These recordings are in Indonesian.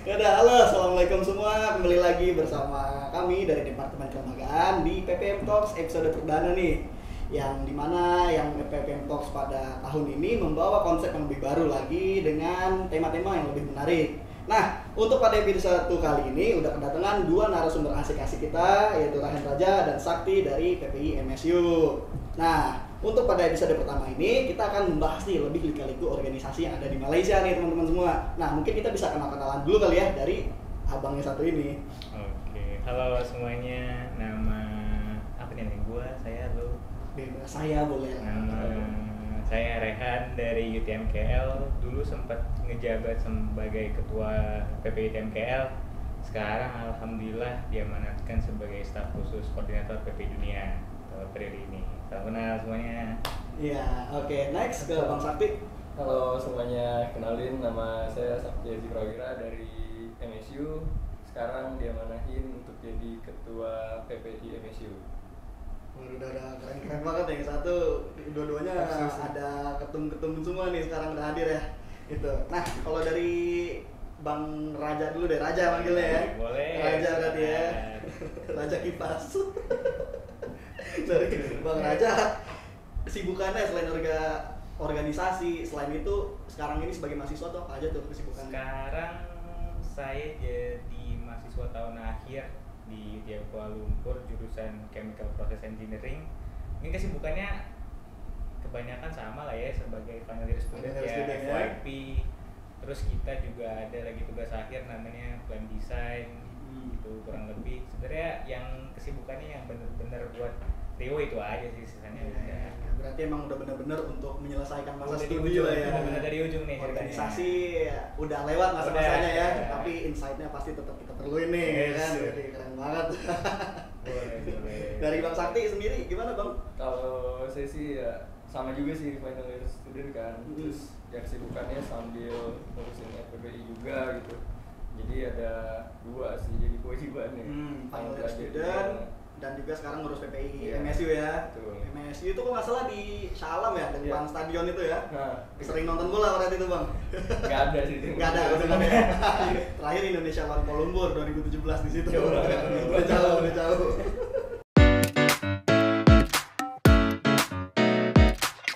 Ya udah, halo, assalamualaikum semua. Kembali lagi bersama kami dari Departemen Kelembagaan di PPM Talks episode perdana nih. Yang dimana yang PPM Talks pada tahun ini membawa konsep yang lebih baru lagi dengan tema-tema yang lebih menarik. Nah, untuk pada episode kali ini udah kedatangan dua narasumber asik-asik kita, yaitu Rahen Raja dan Sakti dari PPI MSU. Nah, untuk pada episode pertama ini kita akan membahas nih lebih lika-liku organisasi yang ada di Malaysia nih teman-teman semua. Nah, mungkin kita bisa kenal-kenalan dulu kali ya dari abangnya satu ini. Oke, halo semuanya. Nama apa nih? Saya, lu. Bebas saya boleh. Nama saya Rehan dari UTMKL. Dulu sempat ngejabat sebagai ketua PPI UTMKL. Sekarang alhamdulillah diamanatkan sebagai staf khusus koordinator PPI Dunia periode ini. Salam kenal semuanya. Iya, oke. Next ke Bang Sakti. Halo semuanya, kenalin nama saya Sakti Haji Prawira dari MSU. Sekarang diamanahin untuk jadi ketua PPI MSU. Udah keren-keren banget ya. Satu, dua-duanya ada ketum-ketum semua nih sekarang udah hadir ya. Itu. Nah, kalau dari Bang Raja dulu deh, Raja manggilnya ya. Boleh. Raja berarti ya. Raja kipas. Dari Bang Raja, kesibukannya selain organisasi, selain itu sekarang ini sebagai mahasiswa tuh apa aja tuh kesibukannya? Sekarang saya jadi mahasiswa tahun akhir di UTM Kuala Lumpur jurusan Chemical Process Engineering. Ini kesibukannya kebanyakan sama lah ya sebagai final year student ya, FYP. Terus kita juga ada lagi tugas akhir namanya plan design. Itu kurang lebih sebenarnya yang kesibukannya yang bener-bener buat Rio itu aja sih sisanya. Ya, berarti emang udah bener-bener untuk menyelesaikan masa Udah studi lah ya. bener-bener dari ujung nih organisasi ya, udah lewat masa-masanya ya, ya. tapi insight-nya pasti tetap kita perluin nih. Yes. Kan berarti keren banget. Boleh. Dari Bang Sakti sendiri gimana Bang? Kalau saya sih ya sama juga sih final year student kan. Terus ya kesibukannya sambil ngurusin FPBI juga gitu. Jadi ada dua sih jadi kewajibannya. Final year student dan juga sekarang ngurus PPI Iya. MSU ya. Betul. MSU itu kok nggak salah di Shalom ya, depan Iya. stadion itu ya. Nah, Sering nonton bola berarti itu Bang? nggak ada sih. Nggak ada, udah nggak ada. Terakhir Indonesia lawan Kuala Lumpur 2017 di situ. Udah jauh.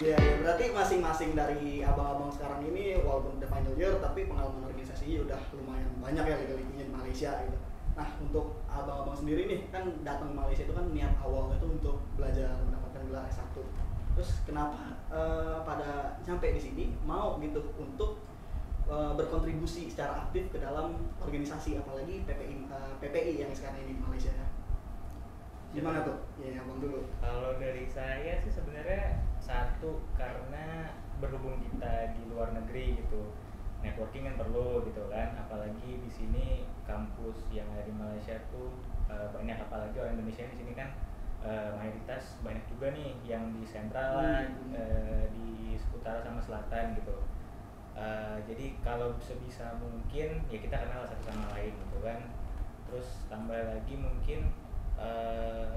Ya, berarti masing-masing dari abang-abang sekarang ini walaupun udah final year tapi pengalaman organisasinya udah lumayan banyak ya lika-likunya di Malaysia gitu. Nah, untuk abang-abang sendiri nih kan datang ke Malaysia itu kan niat awalnya tuh untuk belajar mendapatkan gelar S1. Terus kenapa pada sampai di sini mau gitu untuk berkontribusi secara aktif ke dalam organisasi apalagi PPI yang sekarang ini di Malaysia ya. Gimana tuh? Ya, abang dulu. Kalau dari saya sih sebenarnya satu karena berhubung kita di luar negeri gitu, networking kan perlu gitu kan, apalagi di sini kampus yang ada di Malaysia tuh banyak, apalagi orang Indonesia di sini kan mayoritas banyak juga nih yang di sentral lah, di utara sama selatan gitu. Jadi kalau sebisa mungkin ya kita kenal satu sama lain gitu kan. Terus tambah lagi mungkin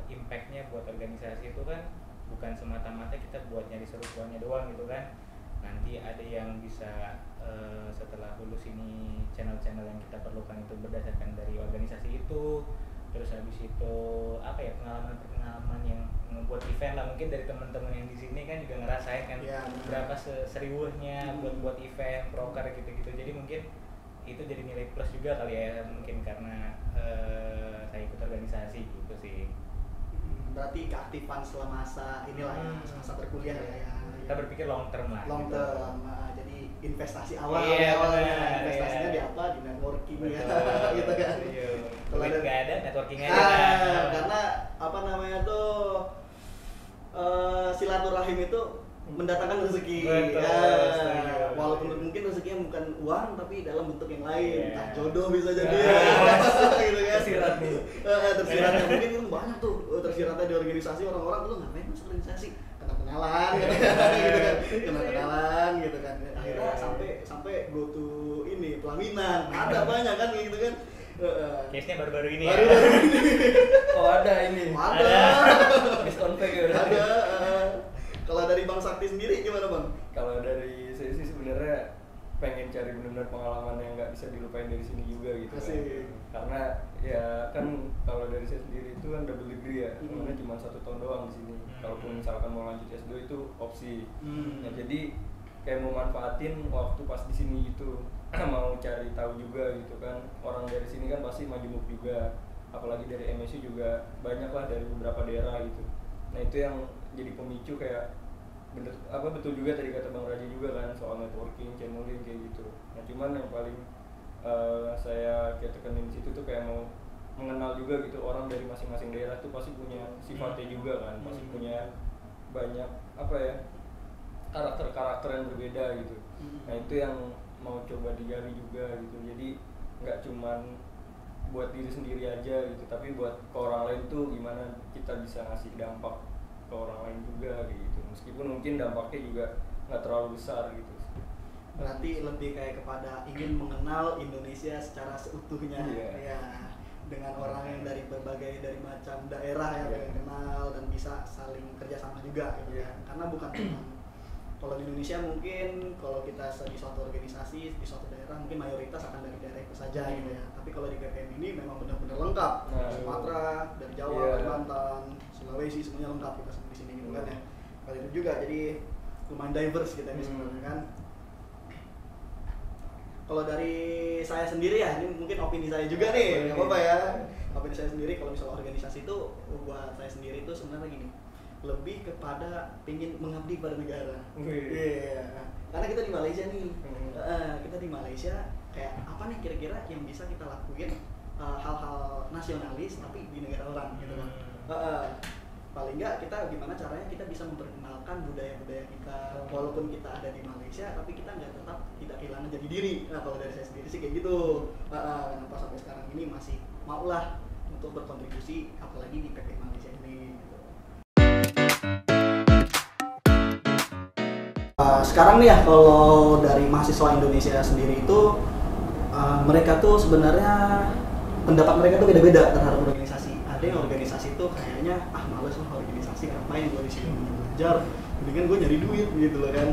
impactnya buat organisasi itu kan bukan semata-mata kita buat nyari seru-seruannya doang gitu kan. Nanti ada yang bisa setelah lulus ini channel-channel yang kita perlukan itu berdasarkan dari organisasi itu. Terus habis itu apa ya, pengalaman yang membuat event lah, mungkin dari teman-teman yang di sini kan juga ngerasain kan Ya, berapa seriuhnya buat event proker gitu-gitu. Jadi mungkin itu jadi nilai plus juga kali ya, mungkin karena saya ikut organisasi gitu sih. Berarti keaktifan selama masa inilah ya, masa berkuliah ya. Kita berpikir long term lah. Long gitu. term, jadi investasi awal Iya, awalnya. benar, Investasinya iya. di apa? Di networking ya, Betul, gitu kan. iya. Kalau Duit ada- nggak ada, networking aja kan. karena apa namanya tuh silaturahim itu mendatangkan rezeki. Betul, Ya, setuju. walaupun mungkin rezekinya bukan uang tapi dalam bentuk yang lain, Iya. entah jodoh bisa jadi, Nah, gitu kan. tersirat nih. Tersiratnya mungkin itu banyak tuh tersiratnya di organisasi, orang-orang tuh ngapain masuk organisasi, kena kenalan, gitu kan, kena kenalan, gitu kan. Akhirnya sampai go to ini pelaminan, ada banyak kan kayak gitu kan. Case-nya baru-baru ini Baru ya. Oh ada ini. ada. Misconfig ya. Ada. Kalau dari Bang Sakti sendiri gimana Bang? Kalau dari saya sih sebenarnya pengen cari benar-benar pengalaman yang nggak bisa dilupain dari sini juga gitu kan. Asik. Karena ya kan kalau dari saya sendiri itu kan double degree ya, karena cuma 1 tahun doang di sini. Kalaupun misalkan mau lanjut S2 itu opsi. Nah, jadi kayak mau manfaatin waktu pas di sini gitu. Mau cari tahu juga gitu kan, orang dari sini kan pasti majemuk juga, apalagi dari MSU juga banyak lah dari beberapa daerah gitu. Nah itu yang jadi pemicu kayak betul juga tadi kata Bang Raja juga kan soal networking, channeling kayak gitu. Nah cuman yang paling saya kayak tekenin di situ tuh kayak mau mengenal juga gitu orang dari masing-masing daerah tuh pasti punya sifatnya juga kan, pasti punya banyak apa ya karakter-karakter yang berbeda gitu. Nah itu yang mau coba digali juga gitu, jadi nggak cuman buat diri sendiri aja gitu, tapi buat ke orang lain tuh gimana kita bisa ngasih dampak ke orang lain juga gitu, meskipun mungkin dampaknya juga nggak terlalu besar gitu. Berarti lebih kayak kepada ingin mengenal Indonesia secara seutuhnya, ya, dengan orang yang dari macam daerah yang kalian kenal dan bisa saling kerjasama juga gitu ya, karena bukan cuma kalau di Indonesia mungkin kalau kita di suatu organisasi di suatu daerah mungkin mayoritas akan dari daerah itu saja gitu ya, tapi kalau di PPM ini memang benar-benar lengkap, Sumatera, dari Jawa, Kalimantan, Sulawesi semuanya lengkap kita semua di sini gitu kan ya. Kalau itu juga jadi lumayan diverse kita ini sebenarnya kan. Kalau dari saya sendiri ya, ini mungkin opini saya juga nih, nggak apa-apa ya. Opini saya sendiri kalau misalnya organisasi itu buat saya sendiri itu sebenarnya gini, lebih kepada pingin mengabdi pada negara. Karena kita di Malaysia nih, kita di Malaysia kayak apa nih kira-kira yang bisa kita lakuin hal-hal nasionalis tapi di negara orang gitu kan. Paling nggak kita gimana caranya kita bisa memperkenalkan budaya-budaya kita walaupun kita ada di Malaysia tapi kita tetap tidak kehilangan jadi diri. Nah kalau dari saya sendiri sih kayak gitu. Kenapa sampai sekarang ini masih maulah untuk berkontribusi apalagi di PP Malaysia ini. Sekarang nih ya kalau dari mahasiswa Indonesia sendiri itu mereka tuh sebenarnya pendapat mereka tuh beda-beda terhadap organisasi. Ada yang organisasi tuh kayaknya males lah organisasi, ngapain gue di sini belajar, mendingan gue nyari duit gitu loh kan.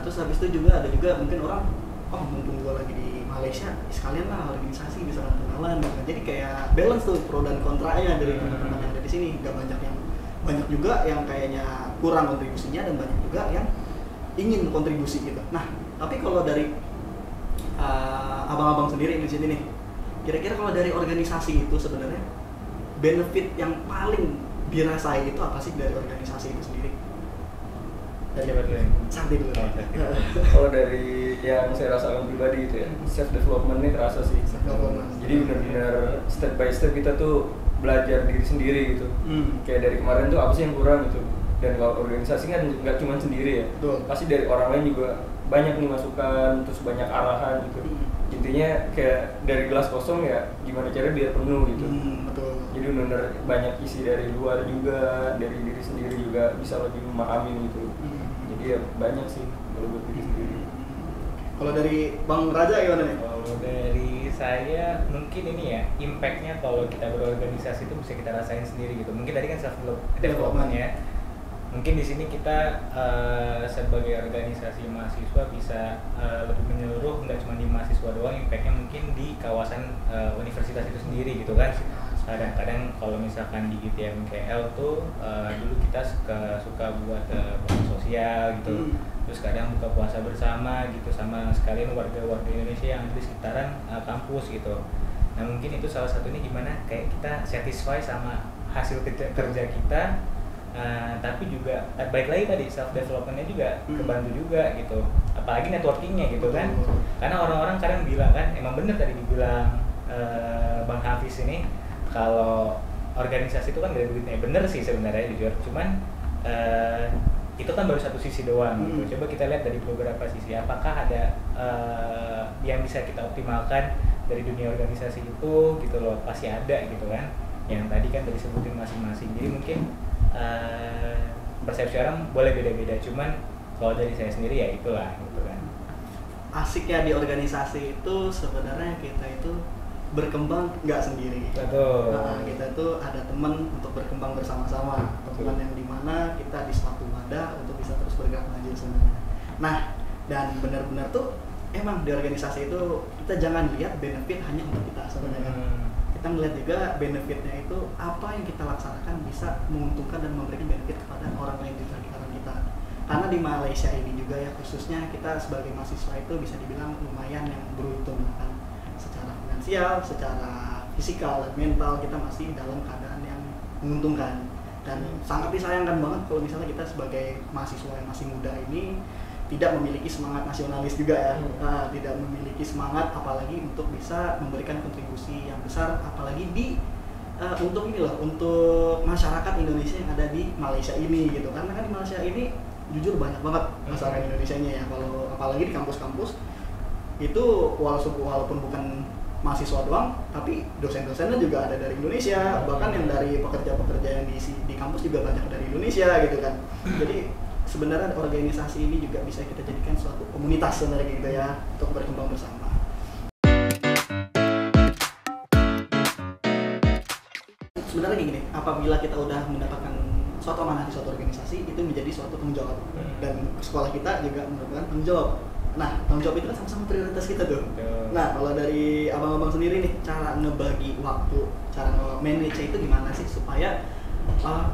Terus habis itu juga ada juga mungkin orang mumpung gue lagi di Malaysia sekalian lah organisasi bisa kenalan gitu. Jadi kayak balance tuh pro dan kontranya dari teman-teman yang ada di sini. Gak banyak juga yang kayaknya kurang kontribusinya dan banyak juga yang ingin kontribusi gitu. Nah, tapi kalau dari abang-abang sendiri di sini nih, kira-kira kalau dari organisasi itu sebenarnya benefit yang paling dirasai itu apa sih dari organisasi itu sendiri? Santai dulu. Kalau dari yang saya rasakan pribadi itu ya, self development ini terasa sih. Jadi benar-benar step by step kita tuh belajar diri sendiri gitu. Kayak dari kemarin tuh apa sih yang kurang gitu. Dan kalau organisasi kan nggak cuma sendiri ya, pasti dari orang lain juga banyak nih masukan, terus banyak arahan gitu. Intinya kayak dari gelas kosong ya gimana caranya biar penuh gitu. Betul. Jadi benar banyak isi dari luar juga, dari diri sendiri juga bisa lebih memahami gitu. Jadi ya banyak sih kalau buat diri sendiri. Kalau dari Bang Raja gimana nih? Kalau dari saya mungkin ini ya, impactnya kalau kita berorganisasi itu bisa kita rasain sendiri gitu. Mungkin tadi kan self development ya. Mungkin di sini kita sebagai organisasi mahasiswa bisa lebih menyeluruh, nggak cuma di mahasiswa doang, impactnya mungkin di kawasan universitas itu sendiri gitu kan. Kadang-kadang kalau misalkan di GTM KL tuh dulu kita suka buat bakti sosial gitu, terus kadang buka puasa bersama gitu sama sekalian warga-warga Indonesia yang ada di sekitaran kampus gitu. Nah mungkin itu salah satunya gimana kayak kita satisfy sama hasil kerja kita. Tapi juga baik lagi tadi self developmentnya juga kebantu juga gitu, apalagi networkingnya gitu kan. Karena orang-orang kadang bilang kan, emang bener tadi dibilang Bang Hafiz ini kalau organisasi itu kan gak ada duitnya, bener sih sebenarnya jujur, cuman itu kan baru satu sisi doang gitu. Coba kita lihat dari beberapa sisi, apakah ada yang bisa kita optimalkan dari dunia organisasi itu gitu loh. Pasti ada gitu kan, yang tadi kan sebutin masing-masing. Jadi mungkin persepsi orang boleh beda-beda, cuman kalau dari saya sendiri ya itulah gitu kan. Asiknya di organisasi itu sebenarnya kita itu berkembang nggak sendiri. Betul. Kita tuh ada teman untuk berkembang bersama-sama, teman yang dimana kita di suatu wadah untuk bisa terus bergerak maju sebenarnya. Nah, dan benar-benar tuh emang di organisasi itu kita jangan lihat benefit hanya untuk kita sebenarnya kan. Kita melihat juga benefitnya itu apa yang kita laksanakan bisa menguntungkan dan memberikan benefit kepada orang lain di sekitar kita. Karena di Malaysia ini juga ya khususnya kita sebagai mahasiswa itu bisa dibilang lumayan yang beruntung kan, secara finansial, secara fisikal dan mental kita masih dalam keadaan yang menguntungkan. Dan sangat disayangkan banget kalau misalnya kita sebagai mahasiswa yang masih muda ini tidak memiliki semangat nasionalis juga ya, tidak memiliki semangat apalagi untuk bisa memberikan kontribusi yang besar apalagi di untuk ini loh, untuk masyarakat Indonesia yang ada di Malaysia ini gitu. Karena kan di Malaysia ini jujur banyak banget masyarakat Indonesianya ya, kalau apalagi di kampus-kampus itu walaupun bukan mahasiswa doang, tapi dosen-dosennya juga ada dari Indonesia, bahkan yang dari pekerja-pekerja yang di kampus juga banyak dari Indonesia gitu kan. Jadi sebenarnya organisasi ini juga bisa kita jadikan suatu komunitas sebenarnya gitu ya, untuk berkembang bersama. Sebenarnya gini, apabila kita udah mendapatkan suatu amanah di suatu organisasi, itu menjadi suatu tanggung jawab, dan sekolah kita juga merupakan tanggung jawab. Nah, tanggung jawab itu kan sama-sama prioritas kita tuh. Nah, kalau dari abang-abang sendiri nih, cara ngebagi waktu, cara nge-manage itu gimana sih supaya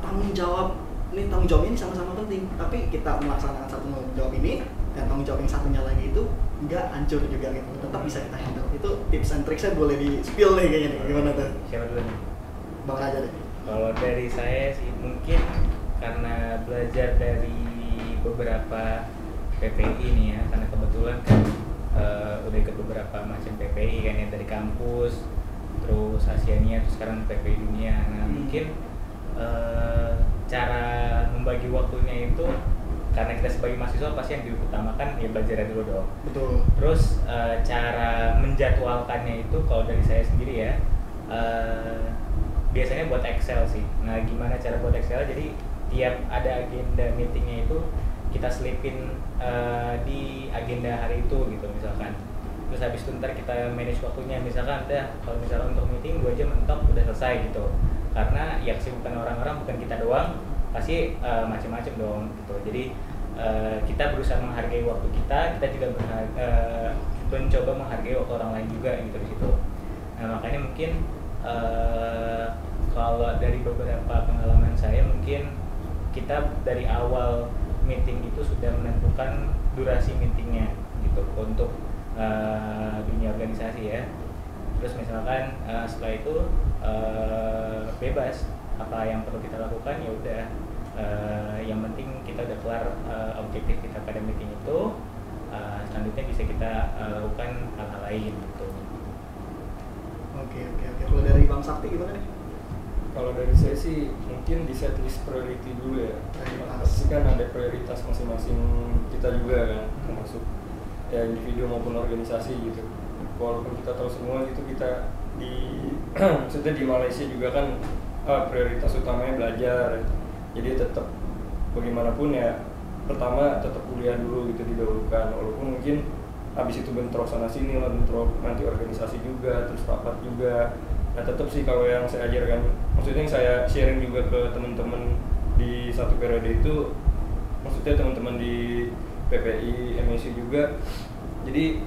tanggung jawab ini sama-sama penting, tapi kita melaksanakan satu tanggung jawab ini dan tanggung jawab yang satunya lagi itu nggak hancur juga gitu, tetap bisa kita handle. Itu tips and tricksnya boleh di spill nih kayaknya nih, gimana tuh? Siapa dulu nih? Bang Raja deh. Kalau dari saya sih mungkin karena belajar dari beberapa PPI nih ya, karena kebetulan kan udah ikut beberapa macam PPI kan ya, dari kampus, terus Asiania, terus sekarang PPI dunia. Nah mungkin cara membagi waktunya itu karena kita sebagai mahasiswa pasti yang diutamakan ya belajar dulu dong. Betul. Terus cara menjadwalkannya itu kalau dari saya sendiri ya biasanya buat Excel sih. Nah gimana cara buat Excel? Jadi tiap ada agenda meetingnya itu kita selipin di agenda hari itu gitu misalkan. Terus habis itu ntar kita manage waktunya, misalkan udah kalau misalkan untuk meeting 2 jam mentok udah selesai gitu. Karena ya kesibukan orang-orang bukan kita doang, pasti macam-macam dong gitu. Jadi kita berusaha menghargai waktu kita juga mencoba menghargai waktu orang lain juga gitu di situ. Nah makanya mungkin kalau dari beberapa pengalaman saya mungkin kita dari awal meeting itu sudah menentukan durasi meetingnya gitu untuk dunia organisasi ya. Terus misalkan setelah itu bebas apa yang perlu kita lakukan ya udah, yang penting kita udah kelar objektif kita pada meeting itu, selanjutnya bisa kita lakukan hal-hal lain gitu. Oke. Kalau dari Bang Sakti gimana nih? Kalau dari saya sih mungkin di setlist priority dulu ya. Pasti kan ada prioritas masing-masing kita juga kan, termasuk ya individu maupun organisasi gitu. Walaupun kita tahu semua gitu, kita maksudnya di Malaysia juga kan prioritas utamanya belajar. Jadi tetap bagaimanapun ya pertama tetap kuliah dulu gitu didahulukan, walaupun mungkin habis itu bentrok sana sini lah, bentrok nanti organisasi juga, terus rapat juga. Nah tetap sih kalau yang saya ajarkan, maksudnya yang saya sharing juga ke teman-teman di satu periode itu, maksudnya teman-teman di PPI, MSI juga. Jadi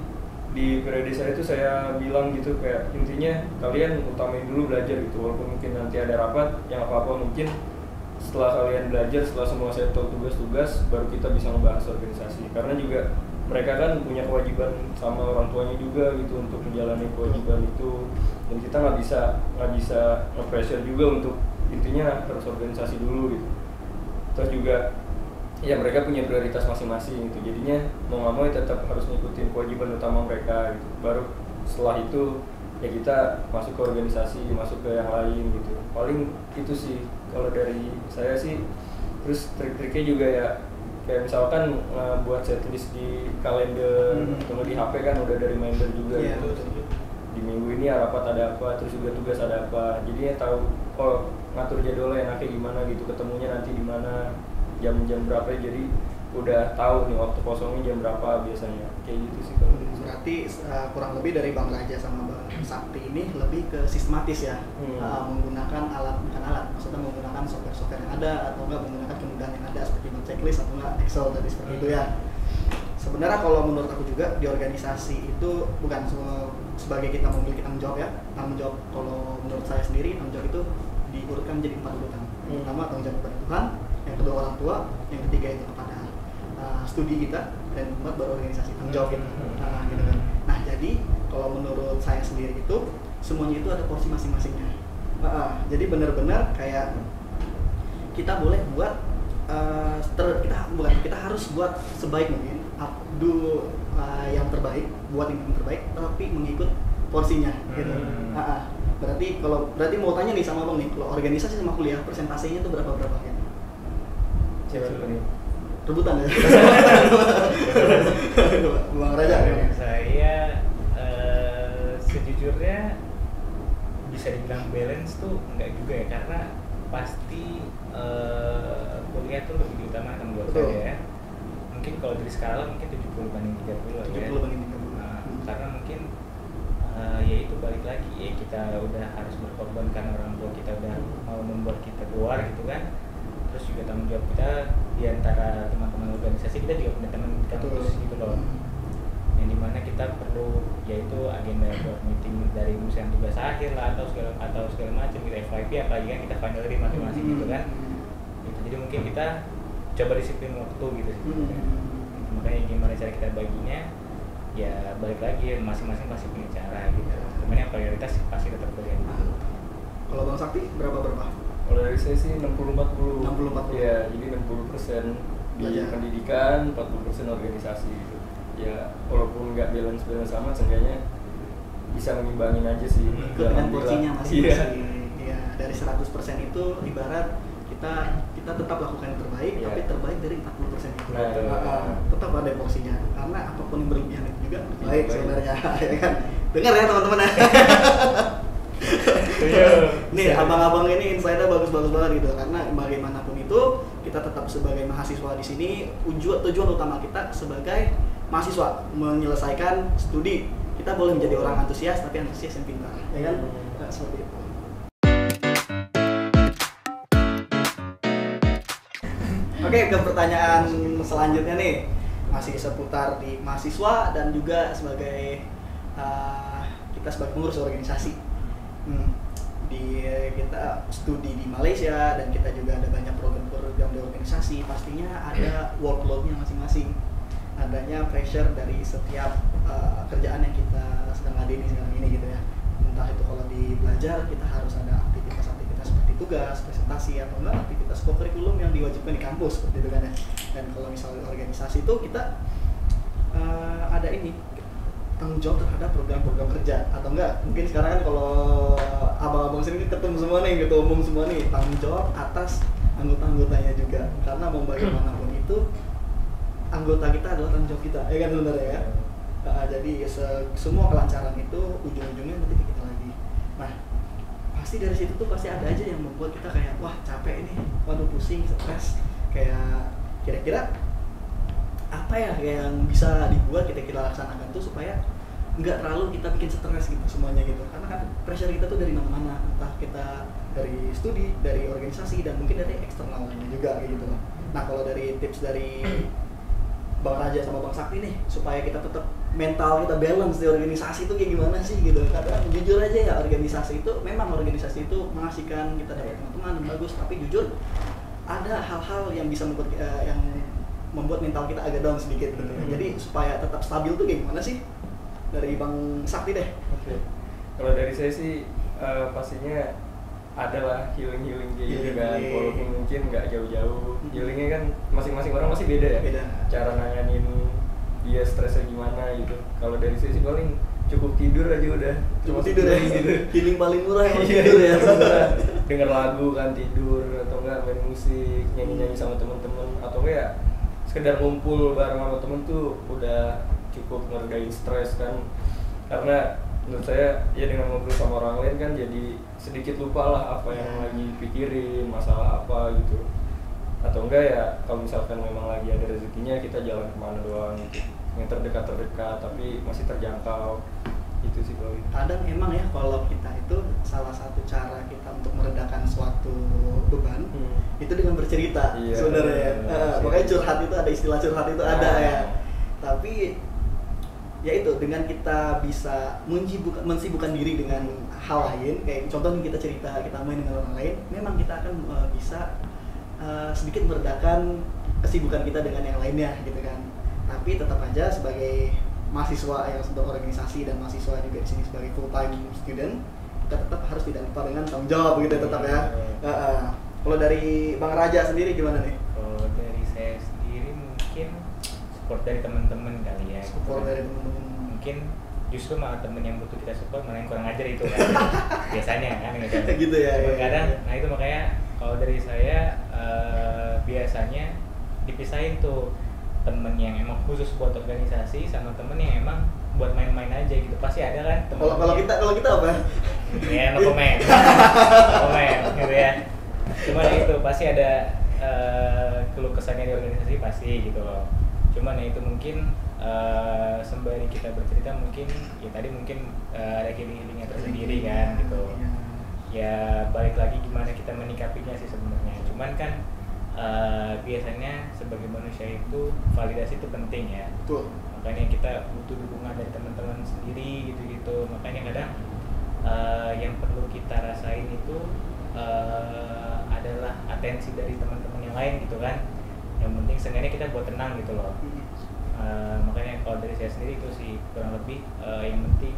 di periode saya itu saya bilang gitu kayak intinya kalian utamain dulu belajar gitu, walaupun mungkin nanti ada rapat yang apa-apa mungkin setelah kalian belajar, setelah semua saya tahu tugas-tugas, baru kita bisa ngebahas organisasi. Karena juga mereka kan punya kewajiban sama orang tuanya juga gitu untuk menjalani kewajiban itu, dan kita nggak bisa nge-pressure juga untuk intinya harus organisasi dulu gitu. Terus juga ya mereka punya prioritas masing-masing gitu, jadinya mau nggak mau ya tetap harus ngikutin kewajiban utama mereka gitu. Baru setelah itu ya kita masuk ke organisasi, masuk ke yang lain gitu. Paling itu sih kalau dari saya sih. Terus trik-triknya juga ya kayak misalkan buat setlist di kalender atau di HP kan udah ada reminder juga gitu. Di minggu ini rapat ada apa, terus juga tugas ada apa. Jadinya tahu ngatur jadwalnya enaknya gimana gitu, ketemunya nanti di mana, jam-jam berapa, jadi udah tahu nih waktu kosongnya jam berapa biasanya. Kayak gitu sih kalau berarti kurang lebih dari Bang Raja sama Bang Sakti ini lebih ke sistematis ya, menggunakan maksudnya menggunakan software yang ada atau enggak menggunakan kemudahan yang ada seperti checklist atau enggak Excel tadi seperti itu ya. sebenarnya kalau menurut aku juga di organisasi itu bukan sebagai kita memiliki tanggung jawab ya. Tanggung jawab kalau menurut saya sendiri tanggung jawab itu diurutkan menjadi 4 urutan. Yang pertama tanggung jawab kepada Tuhan, yang kedua orang tua, yang ketiga itu kepada studi kita, dan keempat baru organisasi tanggung jawab kita. Gitu kan. Nah jadi kalau menurut saya sendiri itu semuanya itu ada porsi masing-masingnya. Jadi benar-benar kayak kita boleh buat kita harus buat sebaik mungkin, yang terbaik, buat yang terbaik, tapi mengikut porsinya gitu. Berarti mau tanya nih sama Bang nih, kalau organisasi sama kuliah persentasenya itu berapa ya? Coba nih. Rebutan ya. Bang Raja. Saya sejujurnya bisa dibilang balance tuh enggak juga ya, karena pasti kuliah tuh lebih diutamakan buat saya ya. Mungkin kalau dari skala mungkin 70 banding 30 ya. 70 banding 30. Karena mungkin ya itu balik lagi ya, kita udah harus berkorban karena orang tua kita udah mau membuat kita keluar gitu kan. Terus juga tanggung jawab kita di antara teman-teman organisasi, kita juga punya teman di kampus gitu loh. Yang dimana kita perlu yaitu agenda buat meeting dari urusan tugas akhir lah atau segala macam, kita FYP apalagi kan kita final year masing-masing gitu kan. Gitu. Jadi mungkin kita coba disiplin waktu gitu sih. Makanya gimana cara kita baginya ya balik lagi masing-masing pasti punya cara gitu. Cuman yang prioritas pasti tetap kuliah. Kalau Bang Sakti berapa? Kalau dari saya sih 60-40. 60-40. Ya, jadi 60% di pendidikan, 40% organisasi gitu. Ya, walaupun nggak balance sama, seenggaknya bisa mengimbangin aja sih. Ikut dengan porsinya masing-masing. Iya, dari 100% itu ibarat kita tetap lakukan yang terbaik, tapi terbaik dari 40% itu. Tetap ada porsinya, karena apapun yang berlebihan itu juga baik sebenarnya, ya kan? Dengar ya teman-teman. Nih abang-abang ini insight-nya bagus-bagus banget gitu, karena bagaimanapun itu kita tetap sebagai mahasiswa di sini, tujuan utama kita sebagai mahasiswa menyelesaikan studi. Kita boleh menjadi orang antusias, tapi antusias yang pintar, ya kan? Seperti itu. Oke, ke pertanyaan selanjutnya nih, masih seputar di mahasiswa dan juga sebagai kita sebagai pengurus organisasi. Kita studi di Malaysia dan kita juga ada banyak program-program di organisasi, pastinya ada workload-nya masing-masing, adanya pressure dari setiap kerjaan yang kita sedang ladeni sekarang ini gitu ya. Entah itu kalau di belajar kita harus ada aktivitas-aktivitas seperti tugas, presentasi, atau enggak aktivitas co-curriculum yang diwajibkan di kampus seperti itu kan ya. Dan kalau misalnya organisasi itu kita ada ini tanggung jawab terhadap program-program kerja, atau enggak mungkin sekarang kan kalau abang-abang sini ketemu semua nih, ketua umum semua nih, tanggung jawab atas anggota-anggotanya juga, karena mau bagaimanapun itu anggota kita adalah tanggung jawab kita, ya kan sebenarnya ya. Jadi semua kelancaran itu ujung-ujungnya nanti ke kita lagi. Nah pasti dari situ tuh pasti ada aja yang membuat kita kayak wah capek ini, waduh pusing, stres, kayak kira-kira apa ya yang bisa dibuat kita laksanakan tuh supaya nggak terlalu kita bikin stres gitu semuanya gitu, karena kan pressure kita tuh dari mana-mana, entah kita dari studi, dari organisasi, dan mungkin dari eksternalnya juga kayak gitu. Nah kalau dari tips dari Bang Raja sama Bang Sakti nih, supaya kita tetap mental kita balance di organisasi itu kayak gimana sih gitu. Karena jujur aja ya, organisasi itu memang mengasihkan, kita dapat teman-teman yang bagus, tapi jujur ada hal-hal yang bisa membuat mental kita agak down sedikit gitu. Jadi supaya tetap stabil tuh kayak gimana sih? Dari Bang Sakti deh. Oke. Kalau dari saya sih pastinya adalah healing kayak gitu kan. Walaupun mungkin nggak jauh-jauh. Healingnya kan masing-masing orang masih beda ya. Beda. Cara nanganin dia stresnya gimana gitu. Kalau dari saya sih paling cukup tidur aja udah. Cukup tidur ya. Healing paling murah yang tidur ya. Dengar lagu kan tidur, atau enggak main musik, nyanyi-nyanyi sama teman-teman, atau enggak sekedar ngumpul bareng sama temen tuh udah cukup ngeredain stres kan. Karena menurut saya ya dengan ngobrol sama orang lain kan jadi sedikit lupa lah apa yang lagi pikirin, masalah apa gitu. Atau enggak ya kalau misalkan memang lagi ada rezekinya kita jalan kemana doang gitu, yang terdekat tapi masih terjangkau. Itu sih kalau kadang emang ya kalau kita itu salah satu cara kita untuk meredakan suatu beban itu dengan bercerita. Iya, sebenarnya ya. Makanya curhat itu ada, istilah curhat itu ada ya. tapi ya itu dengan kita bisa mensibukkan diri dengan hal lain, kayak contoh nih kita cerita, kita main dengan orang lain, memang kita akan bisa sedikit meredakan kesibukan kita dengan yang lainnya gitu kan. Tapi tetap aja sebagai mahasiswa yang berorganisasi dan mahasiswa juga di sini sebagai full time student, kita tetap harus tidak lupa dengan tanggung jawab gitu tetap ya. Kalau dari Bang Raja sendiri gimana nih? Kalau dari saya sendiri mungkin support dari teman-teman kali ya. Support dari teman-teman. Mungkin justru malah temen yang butuh kita support malah yang kurang ajar itu kan. Biasanya kan gitu ya. Kadang nah itu makanya kalau dari saya biasanya dipisahin tuh temen yang emang khusus buat organisasi sama temen yang emang buat main-main aja gitu. Pasti ada kan temen. Kalau kita apa? Ya no comment. Komen gitu ya. Cuman itu pasti ada keluh kesahnya di organisasi pasti gitu loh. Cuman ya itu mungkin sembari kita bercerita mungkin ya tadi mungkin ada healing-healingnya tersendiri kan gitu. Ya balik lagi gimana kita menyikapinya sih sebenarnya. Cuman kan biasanya sebagai manusia itu validasi itu penting ya. Betul. Makanya kita butuh dukungan dari teman-teman sendiri gitu-gitu. Makanya kadang yang perlu kita rasain itu adalah atensi dari teman-teman yang lain gitu kan. Yang penting seenggaknya kita buat tenang gitu loh. Makanya kalau dari saya sendiri itu sih kurang lebih yang penting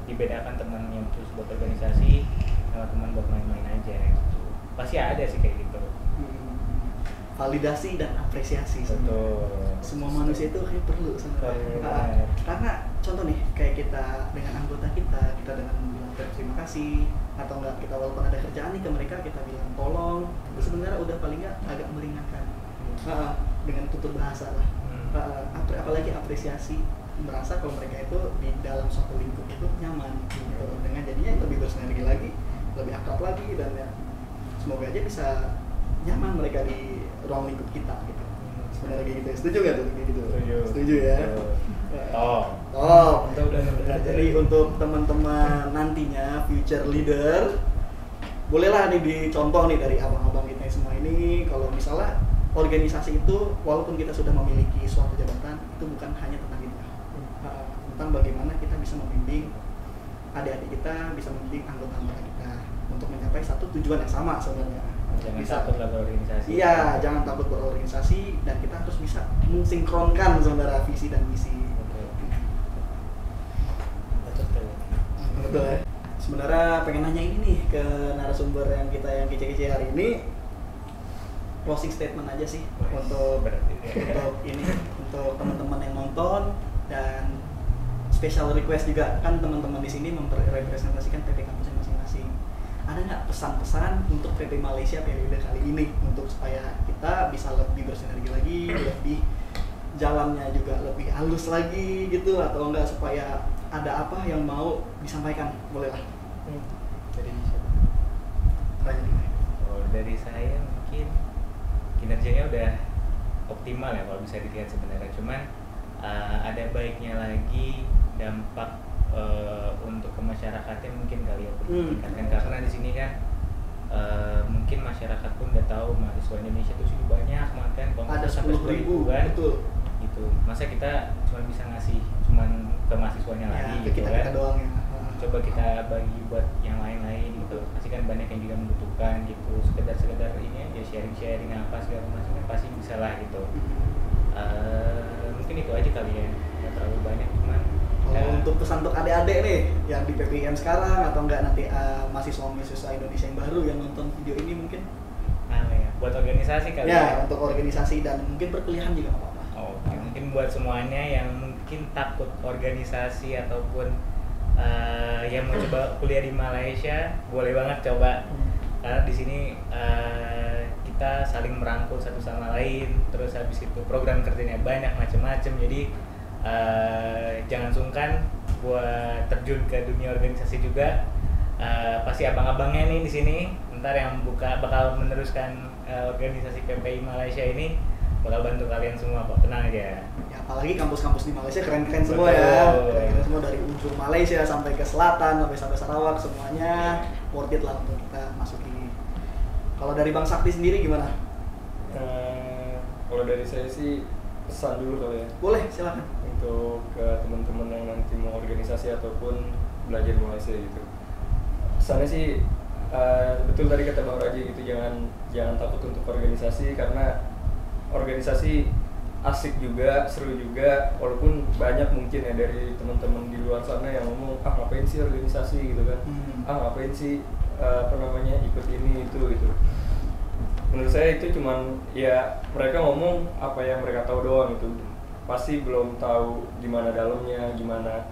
dibedakan teman yang khusus buat organisasi sama teman buat main-main aja gitu. Pasti ada sih kayak gitu. Validasi dan apresiasi. Betul. Semua manusia itu kayak perlu sebenarnya. Karena contoh nih kayak kita dengan anggota kita dengan bilang terima kasih atau enggak kita walaupun ada kerjaan nih ke mereka kita bilang tolong, itu sebenarnya udah paling nggak agak meringankan. Dengan tutur bahasa lah. Apalagi apresiasi, merasa kalau mereka itu di dalam suatu lingkup itu nyaman gitu. Dengan jadinya lebih bersinergi lagi, lebih akrab lagi dan ya semoga aja bisa nyaman mereka di ruang lingkup kita gitu. Sebenarnya kayak gitu. Setuju nggak tuh kayak gitu? Setuju ya. Jadi untuk teman-teman nantinya future leader, bolehlah nih dicontoh nih dari abang-abang kita semua ini. Kalau misalnya organisasi itu walaupun kita sudah memiliki suatu jabatan, itu bukan hanya tentang kita, tentang bagaimana kita bisa membimbing adik-adik kita, bisa membimbing anggota-anggota kita untuk mencapai satu tujuan yang sama sebenarnya. Jangan takut berorganisasi. Iya, jangan takut berorganisasi dan kita harus bisa mensinkronkan sebenarnya visi dan misi. Betul ya. Sebenarnya pengen nanya ini nih ke narasumber yang kece-kece hari ini. Closing statement aja sih untuk teman-teman yang nonton dan special request juga kan teman-teman di sini merepresentasikan PP kampusnya masing-masing. Ada nggak pesan-pesan untuk PP Malaysia periode kali ini untuk supaya kita bisa lebih bersinergi lagi, lebih jalannya juga lebih halus lagi gitu, atau enggak supaya ada apa yang mau disampaikan, boleh lah. Dari siapa? Dari saya mungkin kinerjanya udah optimal ya kalau bisa dilihat sebenarnya, cuman ada baiknya lagi dampak untuk ke masyarakatnya mungkin kali ya ditingkatkan karena di sini kan mungkin masyarakat pun udah tahu mahasiswa Indonesia itu sih banyak banget kan, ada 10.000 kan, betul gitu. Masa kita cuma bisa ngasih cuman ke mahasiswanya ya, lagi gitu kita, kan kita doang ya. Coba kita bagi buat yang lain-lain gitu, pasti kan banyak yang juga membutuhkan gitu, sekedar ini aja sharing apa segala macam pasti bisa lah gitu. Mungkin itu aja kali ya, nggak terlalu banyak cuman untuk pesan untuk adik-adik nih yang di PPIM sekarang atau enggak nanti mahasiswa Indonesia yang baru yang nonton video ini mungkin buat organisasi kali ya, untuk organisasi dan mungkin perkuliahan juga nggak apa-apa. Oke, mungkin buat semuanya yang mungkin takut organisasi ataupun yang mau coba kuliah di Malaysia, boleh banget coba. Karena di sini kita saling merangkul satu sama lain, terus habis itu program kerjanya banyak macam-macam. Jadi jangan sungkan buat terjun ke dunia organisasi juga. Pasti abang-abangnya nih di sini ntar yang bakal meneruskan organisasi PPI Malaysia ini bakal bantu kalian semua kok, tenang aja. Ya, apalagi kampus-kampus di Malaysia keren-keren semua ya. Keren-keren semua dari ujung Malaysia sampai ke selatan sampai Sarawak, semuanya worth it lah untuk kita masuki. Kalau dari Bang Sakti sendiri gimana? Kalau dari saya sih pesan dulu kali ya. Boleh, silakan. Untuk ke teman-teman yang nanti mau organisasi ataupun belajar di Malaysia gitu. Pesannya sih betul tadi kata Bang Raji gitu, jangan takut untuk organisasi, karena organisasi asik juga, seru juga, walaupun banyak mungkin ya dari teman-teman di luar sana yang ngomong ngapain sih organisasi gitu kan, ngapain sih ikut ini itu gitu. Menurut saya itu cuman ya mereka ngomong apa yang mereka tahu doang itu, pasti belum tahu gimana dalamnya, gimana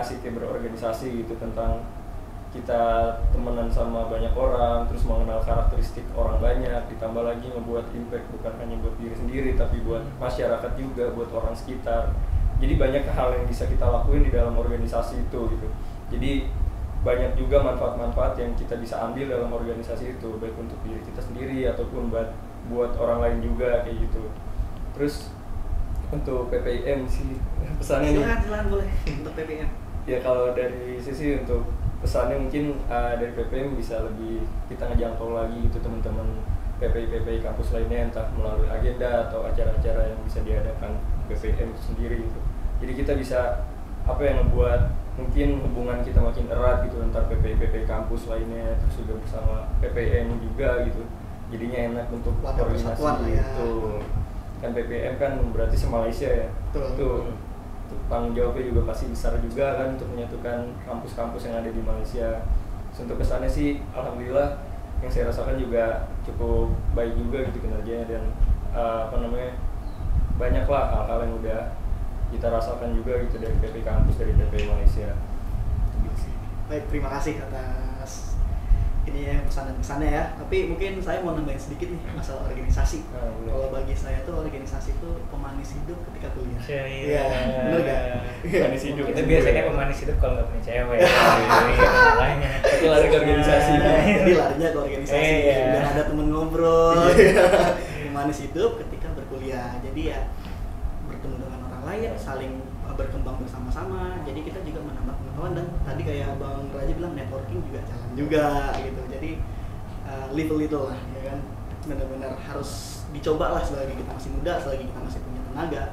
asiknya berorganisasi gitu, tentang kita temenan sama banyak orang, terus mengenal karakteristik orang banyak, ditambah lagi ngebuat impact bukan hanya buat diri sendiri tapi buat masyarakat juga, buat orang sekitar. Jadi banyak hal yang bisa kita lakuin di dalam organisasi itu gitu. Jadi banyak juga manfaat-manfaat yang kita bisa ambil dalam organisasi itu, baik untuk diri kita sendiri ataupun buat orang lain juga kayak gitu. Terus untuk PPIM sih pesannya silakan boleh untuk PPIM. Ya kalau dari sisi untuk pesannya mungkin dari PPM bisa lebih kita ngejangkau lagi gitu teman-teman PPI kampus lainnya, entah melalui agenda atau acara-acara yang bisa diadakan PPM itu sendiri gitu. Jadi kita bisa yang membuat mungkin hubungan kita makin erat gitu antar PPI kampus lainnya, terus juga bersama PPM juga gitu. Jadinya enak untuk koordinasi gitu. Kan PPM kan berarti se-Malaysia ya. Betul. Tanggung jawabnya juga pasti besar juga kan untuk menyatukan kampus-kampus yang ada di Malaysia. Untuk kesannya sih alhamdulillah yang saya rasakan juga cukup baik juga gitu kinerjanya, dan banyaklah hal-hal yang udah kita rasakan juga gitu dari PP kampus, dari PP Malaysia. Baik, terima kasih atas ini ya pesan-pesannya ya. Tapi mungkin saya mau nambahin sedikit nih masalah organisasi. Kalau bagi saya tuh organisasi itu pemanis hidup ketika kuliah. Iya, benar nggak? Pemanis hidup. Itu biasanya pemanis hidup kalau nggak punya cewek. Makanya. Itu lari ke organisasi. Jadi larinya ke organisasi. Biar ada temen ngobrol. Pemanis hidup ketika berkuliah. Jadi ya bertemu dengan orang lain, saling berkembang bersama-sama. Jadi kita juga menambah pengetahuan, dan tadi kayak Bang Raja bilang networking juga jalan juga gitu. Jadi live a little lah ya kan, benar-benar harus dicoba lah selagi kita masih muda, selagi kita masih punya tenaga,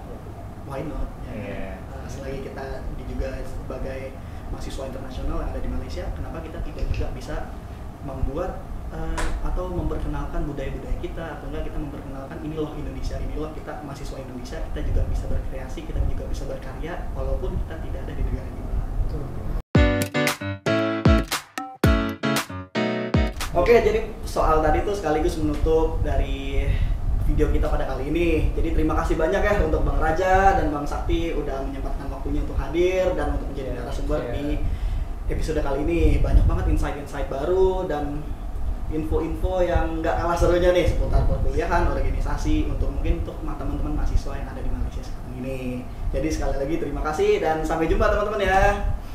why not ya. Selagi kita juga sebagai mahasiswa internasional yang ada di Malaysia, kenapa kita tidak juga bisa membuat atau memperkenalkan budaya-budaya kita, atau enggak kita memperkenalkan ini loh Indonesia, ini loh kita mahasiswa Indonesia, kita juga bisa berkreasi, kita juga bisa berkarya walaupun kita tidak ada di negara kita. Oke, jadi soal tadi tuh sekaligus menutup dari video kita pada kali ini. Jadi terima kasih banyak ya untuk Bang Raja dan Bang Sakti udah menyempatkan waktunya untuk hadir dan untuk menjadi narasumber di episode kali ini. Banyak banget insight-insight baru dan info-info yang nggak kalah serunya nih seputar perkuliahan, organisasi, untuk mungkin untuk teman-teman mahasiswa yang ada di Malaysia sekarang ini. Jadi sekali lagi terima kasih dan sampai jumpa teman-teman ya.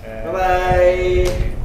Bye-bye.